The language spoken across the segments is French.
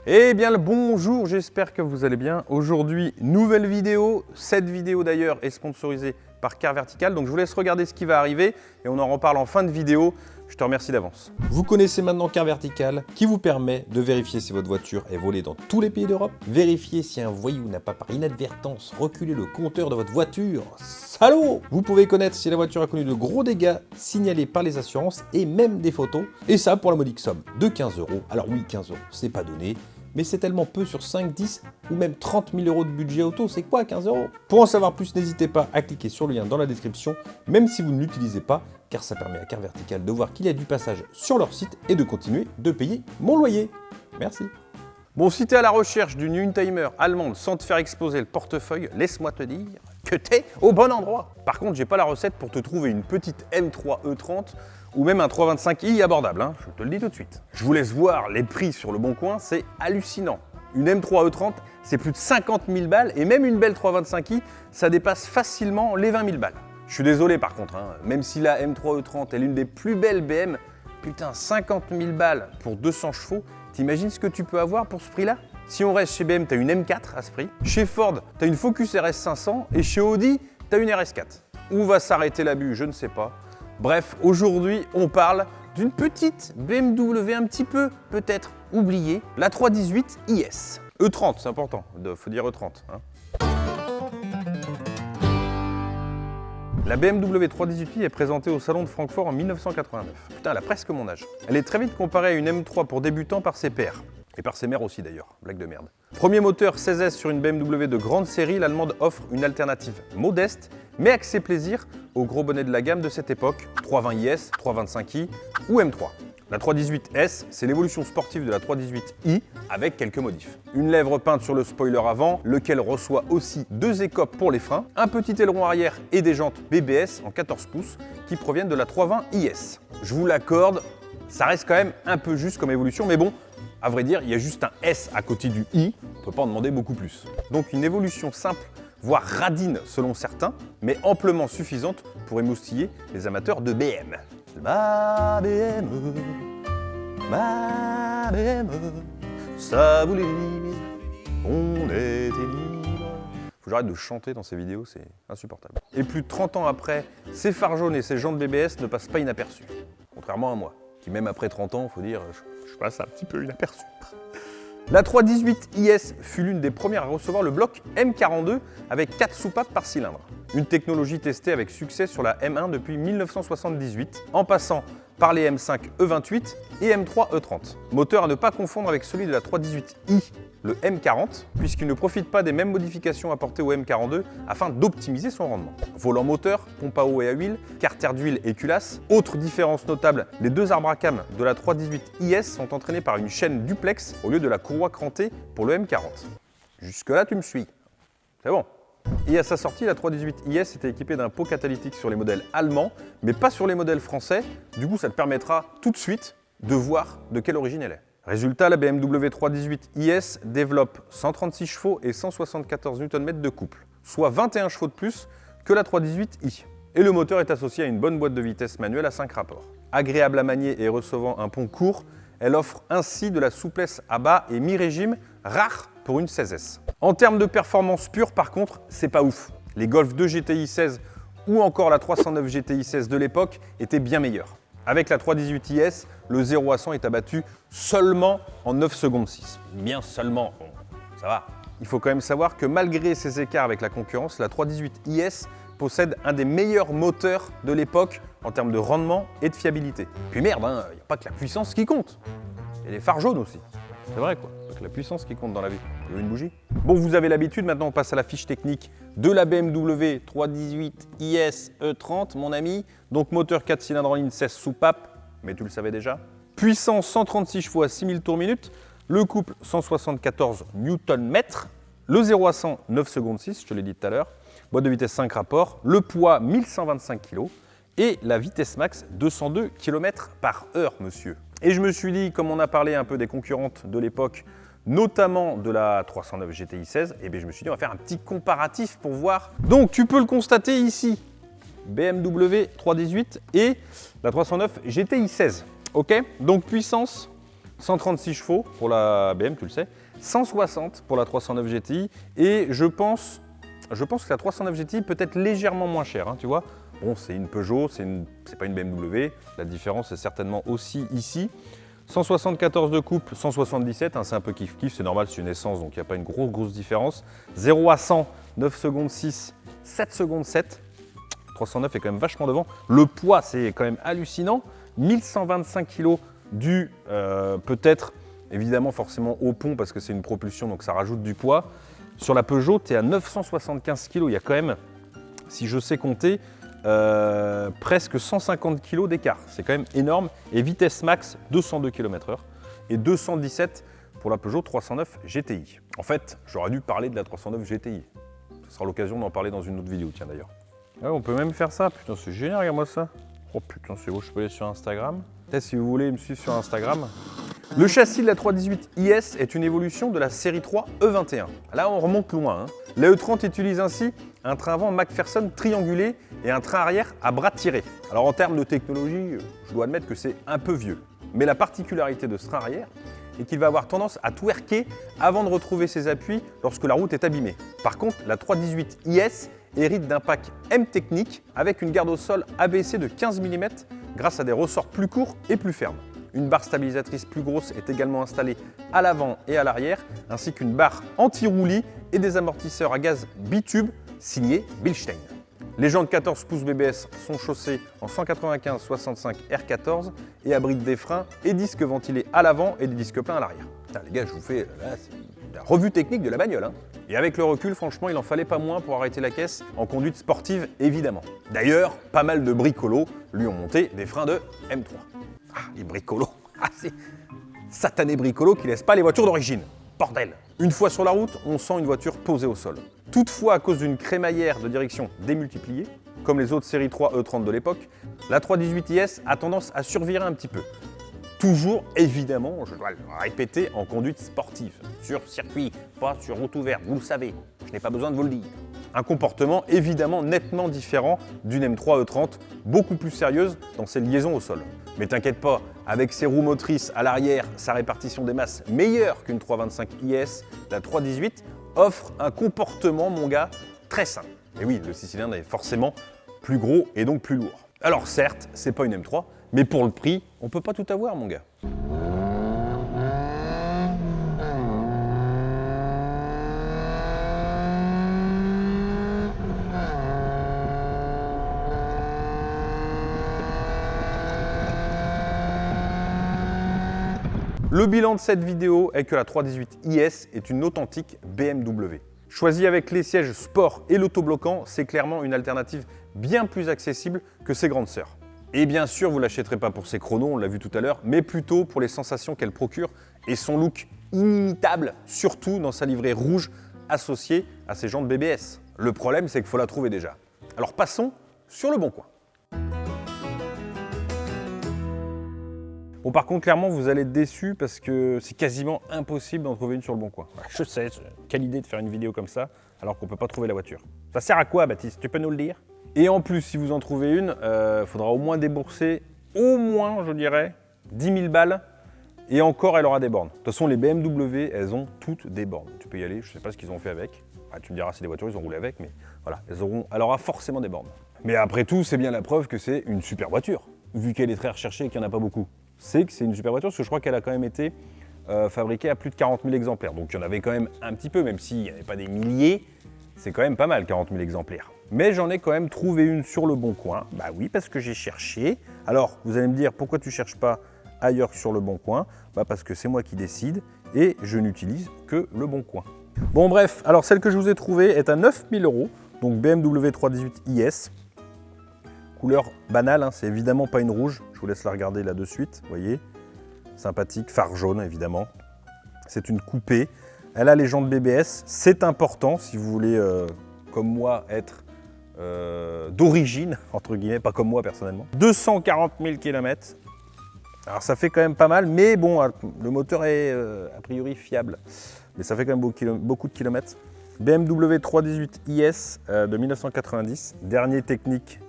Eh bien le bonjour, j'espère que vous allez bien. Aujourd'hui, nouvelle vidéo. Cette vidéo d'ailleurs est sponsorisée par Car Vertical, donc je vous laisse regarder ce qui va arriver et on en reparle en fin de vidéo. Je te remercie d'avance. Vous connaissez maintenant Car Vertical qui vous permet de vérifier si votre voiture est volée dans tous les pays d'Europe, vérifier si un voyou n'a pas par inadvertance reculé le compteur de votre voiture. Salaud! Vous pouvez connaître si la voiture a connu de gros dégâts signalés par les assurances et même des photos. Et ça pour la modique somme de 15 €. Alors oui, 15 €, c'est pas donné. Mais c'est tellement peu sur 5, 10 ou même 30 000 € de budget auto, c'est quoi 15 €? Pour en savoir plus, n'hésitez pas à cliquer sur le lien dans la description, même si vous ne l'utilisez pas, car ça permet à Car Vertical de voir qu'il y a du passage sur leur site et de continuer de payer mon loyer. Merci. Bon, si tu es à la recherche d'une Untimer allemande sans te faire exploser le portefeuille, laisse-moi te dire que tu es au bon endroit. Par contre, j'ai pas la recette pour te trouver une petite M3 E30 ou même un 325i abordable, hein, je te le dis tout de suite. Je vous laisse voir les prix sur le bon coin, c'est hallucinant. Une M3 E30, c'est plus de 50 000 balles et même une belle 325i, ça dépasse facilement les 20 000 balles. Je suis désolé par contre, hein, même si la M3 E30 est l'une des plus belles BM, putain 50 000 balles pour 200 chevaux, t'imagines ce que tu peux avoir pour ce prix-là? Si on reste chez BM, t'as une M4 à ce prix. Chez Ford, t'as une Focus RS 500 et chez Audi, t'as une RS4. Où va s'arrêter l'abus? Je ne sais pas. Bref, aujourd'hui, on parle d'une petite BMW un petit peu, peut-être, oubliée, la 318 IS. E30, c'est important, faut dire E30. Hein. La BMW 318i est présentée au salon de Francfort en 1989. Putain, elle a presque mon âge. Elle est très vite comparée à une M3 pour débutants par ses pairs. Et par ses mères aussi d'ailleurs, blague de merde. Premier moteur 16S sur une BMW de grande série, l'allemande offre une alternative modeste, mais accès plaisir aux gros bonnets de la gamme de cette époque, 320IS, 325i ou M3. La 318S, c'est l'évolution sportive de la 318i avec quelques modifs. Une lèvre peinte sur le spoiler avant, lequel reçoit aussi 2 écopes pour les freins, un petit aileron arrière et des jantes BBS en 14 pouces qui proviennent de la 320IS. Je vous l'accorde, ça reste quand même un peu juste comme évolution, mais bon, à vrai dire, il y a juste un S à côté du I, on ne peut pas en demander beaucoup plus. Donc une évolution simple, voire radine selon certains, mais amplement suffisante pour émoustiller les amateurs de BM. Ma BM, ça voulait dire qu'on était libre. Faut que j'arrête de chanter dans ces vidéos, c'est insupportable. Et plus de 30 ans après, ces phares jaunes et ces jantes BBS ne passent pas inaperçus. Contrairement à moi, qui même après 30 ans, faut dire, je passe un petit peu inaperçu. La 318IS fut l'une des premières à recevoir le bloc M42 avec 4 soupapes par cylindre. Une technologie testée avec succès sur la M1 depuis 1978, en passant par les M5 E28 et M3 E30. Moteur à ne pas confondre avec celui de la 318i, le M40, puisqu'il ne profite pas des mêmes modifications apportées au M42 afin d'optimiser son rendement. Volant moteur, pompe à eau et à huile, carter d'huile et culasse. Autre différence notable, les 2 arbres à cam de la 318IS sont entraînés par une chaîne duplex au lieu de la courroie crantée pour le M40. Jusque-là, tu me suis. C'est bon. Et à sa sortie, la 318IS était équipée d'un pot catalytique sur les modèles allemands, mais pas sur les modèles français. Du coup, ça te permettra tout de suite de voir de quelle origine elle est. Résultat, la BMW 318IS développe 136 chevaux et 174 Nm de couple, soit 21 chevaux de plus que la 318i. Et le moteur est associé à une bonne boîte de vitesse manuelle à 5 rapports. Agréable à manier et recevant un pont court, elle offre ainsi de la souplesse à bas et mi-régime, rare pour une 16S. En termes de performance pure, par contre, c'est pas ouf. Les Golf 2 GTI 16 ou encore la 309 GTI 16 de l'époque étaient bien meilleurs. Avec la 318IS, le 0 à 100 est abattu seulement en 9 secondes 6. Bien seulement, bon, ça va. Il faut quand même savoir que malgré ces écarts avec la concurrence, la 318IS possède un des meilleurs moteurs de l'époque en termes de rendement et de fiabilité. Puis merde, hein, il n'y a pas que la puissance qui compte. Il y a les phares jaunes aussi. C'est vrai quoi, c'est la puissance qui compte dans la vie. Tu veux une bougie? Bon, vous avez l'habitude, maintenant on passe à la fiche technique de la BMW 318IS E30, mon ami. Donc moteur 4 cylindres en ligne, 16 soupapes, mais tu le savais déjà. Puissance 136 chevaux à 6000 tours minute. Le couple 174 Nm. Le 0 à 100, 9 secondes 6, je te l'ai dit tout à l'heure. Boîte de vitesse 5 rapports. Le poids 1125 kg. Et la vitesse max 202 km/h, monsieur. Et je me suis dit, comme on a parlé un peu des concurrentes de l'époque, notamment de la 309 GTI 16, et bien je me suis dit on va faire un petit comparatif pour voir. Donc tu peux le constater ici, BMW 318 et la 309 GTI 16. Ok, donc puissance 136 chevaux pour la BM, tu le sais, 160 pour la 309 GTI, et je pense que la 309 GTI peut être légèrement moins chère, hein, tu vois. Bon, c'est une Peugeot, c'est pas une BMW, la différence est certainement aussi ici. 174 de coupe, 177, hein, c'est un peu kiff-kiff, c'est normal, c'est une essence, donc il n'y a pas une grosse différence. 0 à 100, 9 secondes 6, 7 secondes 7. 309 est quand même vachement devant. Le poids, c'est quand même hallucinant. 1125 kg dû peut-être, évidemment, forcément au pont, parce que c'est une propulsion, donc ça rajoute du poids. Sur la Peugeot, tu es à 975 kg. Il y a quand même, si je sais compter, presque 150 kg d'écart. C'est quand même énorme. Et vitesse max, 202 km/h et 217 pour la Peugeot 309 GTI. En fait, j'aurais dû parler de la 309 GTI. Ce sera l'occasion d'en parler dans une autre vidéo, tiens d'ailleurs. Ouais, on peut même faire ça. Putain, c'est génial, regarde-moi ça. Oh putain, c'est beau, je peux aller sur Instagram. Peut-être si vous voulez me suivre sur Instagram. Le châssis de la 318 IS est une évolution de la série 3 E21. Là, on remonte loin. La E30 utilise ainsi un train avant McPherson triangulé et un train arrière à bras tirés. Alors en termes de technologie, je dois admettre que c'est un peu vieux. Mais la particularité de ce train arrière est qu'il va avoir tendance à twerker avant de retrouver ses appuis lorsque la route est abîmée. Par contre, la 318 IS hérite d'un pack M Technique avec une garde au sol abaissée de 15 mm grâce à des ressorts plus courts et plus fermes. Une barre stabilisatrice plus grosse est également installée à l'avant et à l'arrière, ainsi qu'une barre anti-roulis et des amortisseurs à gaz bitube signés Bilstein. Les jantes 14 pouces BBS sont chaussées en 195/65 R14 et abritent des freins et disques ventilés à l'avant et des disques pleins à l'arrière. Putain, les gars, je vous fais là, c'est la revue technique de la bagnole. Hein. Et avec le recul, franchement, il en fallait pas moins pour arrêter la caisse en conduite sportive, évidemment. D'ailleurs, pas mal de bricolos lui ont monté des freins de M3. Ah, les bricolos. Ah, c'est satané bricolos qui laissent pas les voitures d'origine. Bordel. Une fois sur la route, on sent une voiture posée au sol. Toutefois, à cause d'une crémaillère de direction démultipliée, comme les autres séries 3 E30 de l'époque, la 318 IS a tendance à survirer un petit peu. Toujours, évidemment, je dois le répéter, en conduite sportive, sur circuit, pas sur route ouverte, vous le savez, je n'ai pas besoin de vous le dire. Un comportement évidemment nettement différent d'une M3 E30, beaucoup plus sérieuse dans ses liaisons au sol. Mais t'inquiète pas, avec ses roues motrices à l'arrière, sa répartition des masses meilleure qu'une 325 IS, la 318 offre un comportement, mon gars, très sain. Et oui, le 6 cylindres est forcément plus gros et donc plus lourd. Alors certes, c'est pas une M3, mais pour le prix, on peut pas tout avoir, mon gars. Le bilan de cette vidéo est que la 318 IS est une authentique BMW. Choisie avec les sièges sport et l'autobloquant, c'est clairement une alternative bien plus accessible que ses grandes sœurs. Et bien sûr, vous ne l'achèterez pas pour ses chronos, on l'a vu tout à l'heure, mais plutôt pour les sensations qu'elle procure et son look inimitable, surtout dans sa livrée rouge associée à ses jantes BBS. Le problème, c'est qu'il faut la trouver déjà. Alors passons sur le bon coin. Bon, par contre, clairement, vous allez être déçus parce que c'est quasiment impossible d'en trouver une sur le bon coin. Je sais, quelle idée de faire une vidéo comme ça alors qu'on ne peut pas trouver la voiture. Ça sert à quoi, Baptiste? Tu peux nous le dire? Et en plus, si vous en trouvez une, faudra au moins débourser, au moins, je dirais, 10 000 balles. Et encore, elle aura des bornes. De toute façon, les BMW, elles ont toutes des bornes. Tu peux y aller, je ne sais pas ce qu'ils ont fait avec. Ah, tu me diras, c'est des voitures, ils ont roulé avec, mais voilà, elle aura forcément des bornes. Mais après tout, c'est bien la preuve que c'est une super voiture. Vu qu'elle est très recherchée et qu'il n'y en a pas beaucoup. C'est que c'est une super voiture, parce que je crois qu'elle a quand même été fabriquée à plus de 40 000 exemplaires. Donc il y en avait quand même un petit peu, même s'il n'y avait pas des milliers, c'est quand même pas mal, 40 000 exemplaires. Mais j'en ai quand même trouvé une sur le bon coin. Bah oui, parce que j'ai cherché. Alors, vous allez me dire, pourquoi tu ne cherches pas ailleurs que sur le bon coin? Bah parce que c'est moi qui décide et je n'utilise que le bon coin. Bon bref, alors celle que je vous ai trouvée est à 9 000 €, donc BMW 318 IS. Couleur banale, hein, c'est évidemment pas une rouge. Je vous laisse la regarder là de suite, vous voyez. Sympathique, phare jaune évidemment. C'est une coupée. Elle a les jantes BBS, c'est important si vous voulez, comme moi, être d'origine, entre guillemets, pas comme moi personnellement. 240 000 km. Alors ça fait quand même pas mal, mais bon, le moteur est a priori fiable. Mais ça fait quand même beaucoup de kilomètres. BMW 318 IS de 1990, dernier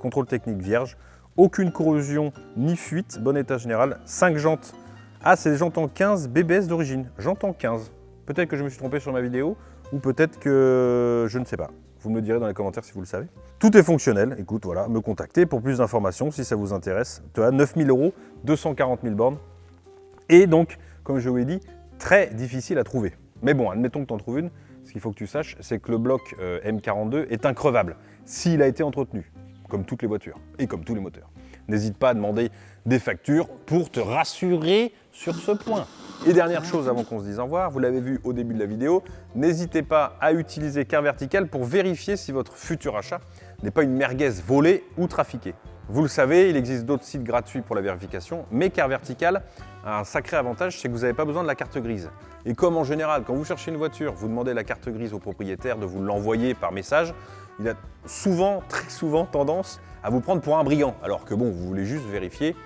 contrôle technique vierge, aucune corrosion ni fuite, bon état général, 5 jantes Ah, c'est des jantes en 15 BBS d'origine. Jantes en 15. Peut-être que je me suis trompé sur ma vidéo, ou peut-être que je ne sais pas. Vous me le direz dans les commentaires si vous le savez. Tout est fonctionnel. Écoute, voilà, me contacter pour plus d'informations si ça vous intéresse. Tu as 9 000 €, 240 000 bornes. Et donc, comme je vous l'ai dit, très difficile à trouver. Mais bon, admettons que tu en trouves une. Ce qu'il faut que tu saches, c'est que le bloc M42 est increvable s'il a été entretenu, comme toutes les voitures et comme tous les moteurs. N'hésite pas à demander des factures pour te rassurer sur ce point. Et dernière chose avant qu'on se dise au revoir, vous l'avez vu au début de la vidéo, n'hésitez pas à utiliser Car Vertical pour vérifier si votre futur achat n'est pas une merguez volée ou trafiquée. Vous le savez, il existe d'autres sites gratuits pour la vérification, mais Car Vertical a un sacré avantage, c'est que vous n'avez pas besoin de la carte grise. Et comme en général, quand vous cherchez une voiture, vous demandez la carte grise au propriétaire de vous l'envoyer par message, il a souvent, très souvent, tendance à vous prendre pour un brigand, alors que bon, vous voulez juste vérifier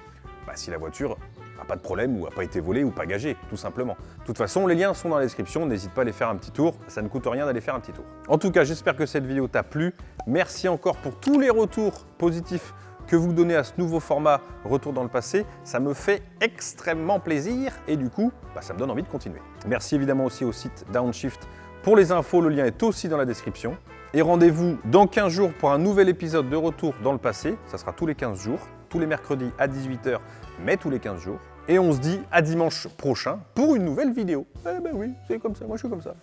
si la voiture n'a pas de problème ou n'a pas été volée ou pas gagée, tout simplement. De toute façon, les liens sont dans la description, n'hésite pas à aller faire un petit tour, ça ne coûte rien d'aller faire un petit tour. En tout cas, j'espère que cette vidéo t'a plu. Merci encore pour tous les retours positifs que vous donnez à ce nouveau format Retour dans le passé. Ça me fait extrêmement plaisir et du coup, ça me donne envie de continuer. Merci évidemment aussi au site Downshift pour les infos, le lien est aussi dans la description. Et rendez-vous dans 15 jours pour un nouvel épisode de Retour dans le passé. Ça sera tous les 15 jours, tous les mercredis à 18 h, mais tous les 15 jours. Et on se dit à dimanche prochain pour une nouvelle vidéo. Eh ben oui, c'est comme ça, moi je suis comme ça.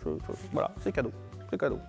Voilà, c'est cadeau, c'est cadeau.